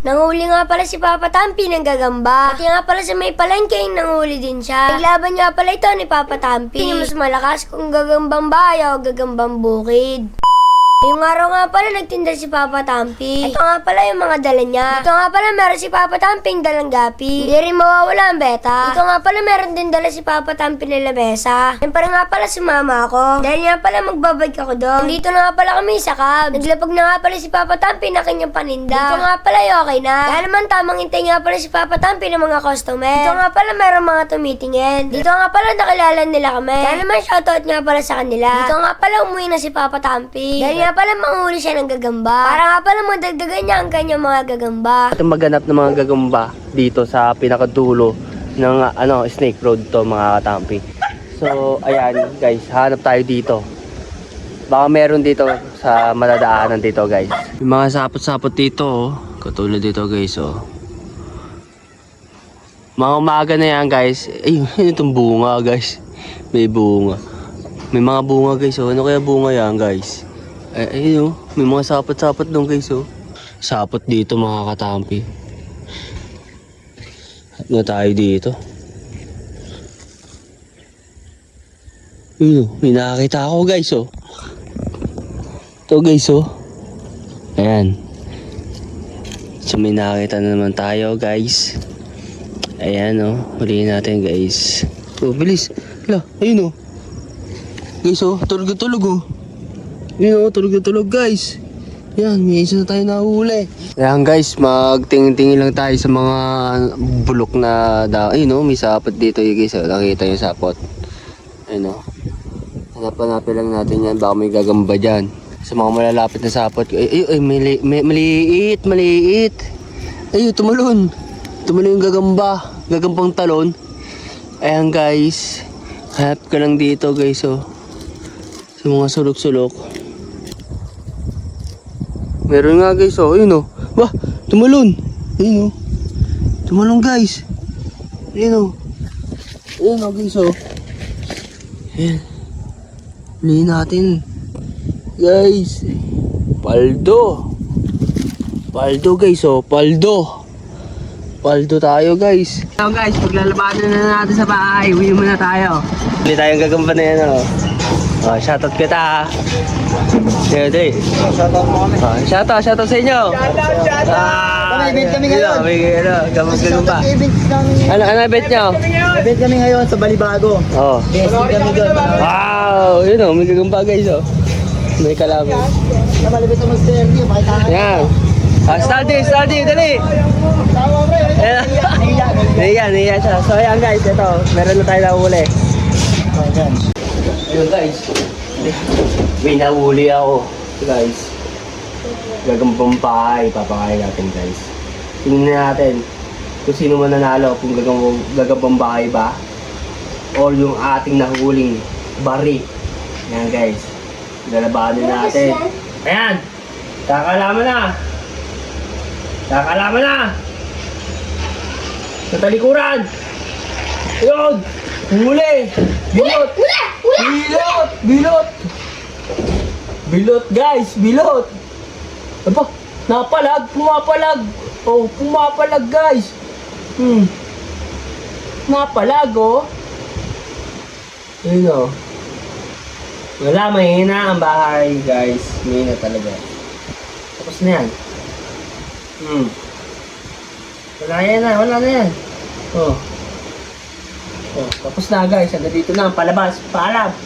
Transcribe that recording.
Nanguli nga pala si Papa Tampi ng gagamba. Pati nga pala sa may palengke, nanguli din siya. Naglaban nga pala ito ni Papa Tampi. Yung mas malakas kung gagambang bahay o gagambang bukid. Yung araw nga pala nagtinda si Papa Tampi. Ito nga pala yung mga dala niya. Ito nga pala meron si Papa Tamping dalang gapi. Hindi rin mawawala ang beta. Ito nga pala meron din dala si Papa Tampi na lamesa. Yan para nga pala si mama ko. Dahil nga pala magbabag ako doon. Dito na nga pala kami sa cab. Naglapag na nga pala si Papa Tampi na kanyang paninda. Dito nga pala okay na. Kaya naman tamang hintay nga pala si Papa Tampi ng mga customer. Dito nga pala meron mga tumitingin. Dito nga pala nakilala nila kami. Kaya naman shoutout nga pala sa kanila. Dito nga pala umuwi na si Papa Tampi. Dahil nga pala manghuli siya ng gagamba. Para nga pala madagdagan niya ang kanyang mga gagamba. Ito maghanap ng mga gagamba dito sa pinakadulo ng Snake Road to mga katampi. So ayan guys, hanap tayo dito. Baka meron dito sa madadaanan dito guys. May mga sapot-sapot dito oh. Katulad dito guys oh. Mga umaga na yan guys. Ayun, itong bunga guys. May bunga. May mga bunga guys oh. Ano kaya bunga yan guys? Ayun oh. May mga sapot-sapot doon guys oh. Sapot dito mga katampi. Ano tayo dito? Ayun oh. May nakakita ako guys oh. Ito guys oh. Ayan. So may nakakita na naman tayo guys. Ayan oh. Huliin natin guys. Oh bilis. Hala, ayun oh. Guys oh, tulog oh. Ayun oh, tulog guys. Yan, may isa na tayo nahuli. Ayan guys, magtingin-tingin lang tayo sa mga bulok na ayun oh, may sapot dito guys oh. Nakita yung sapot. Ayun oh. Hanap-hanapin lang natin yan, baka may gagamba dyan. Sa mga malalapit na sapot. Ay, maliit. Ayun, tumalon yung gagamba. Gagambang talon. Ayan guys. Hanap ka lang dito guys oh. Sa mga sulok-sulok. Meron nga guys oh. Ayun oh. Wah, tumalon. Ayun oh. Tumalon guys. Ayun oh. Ayun oh guys oh. Ayan. Huliin natin. Guys. Paldo guys oh. Paldo tayo guys. So guys, paglalabanan na natin sa bahay. Uwi muna tayo. Hindi tayong gagamba na yan oh. Oh, shoutout kita. Dali. Shoutout mo kami. Oh, shoutout sa inyo. Shoutout. Event kami ngayon. Gagamba. Ano event nyo? Event kami ngayon sa Balibago. Oh. Kami doon. Wow, yun oh, may gagamba guys oh. May kalaban. Namalibit ang mag-serve, makita ka. Yan. Study, dali. Niya siya. So ayan guys, ito. Meron na tayo nahuli. Ayan. Ayun guys. May nahuli ako. Guys. Gagambang bahay. Papakain natin guys. Tingnan natin kung sino man nanalo. Kung gagambang bahay ba. Or yung ating nahuling bari. Ayan guys. Lalabanin natin. Ayan. Kakalaman na. Sa talikuran. Ayun. Huli. Bilot guys. Aba. Pumapalag. Oh, pumapalag guys. Napalag oh. Ayun oh. Wala, mahina ang bahay guys. Mahina talaga. Tapos na yan. Wala na yan. Oh, tapos na guys. Hanggang dito na ang palabas. Paalam.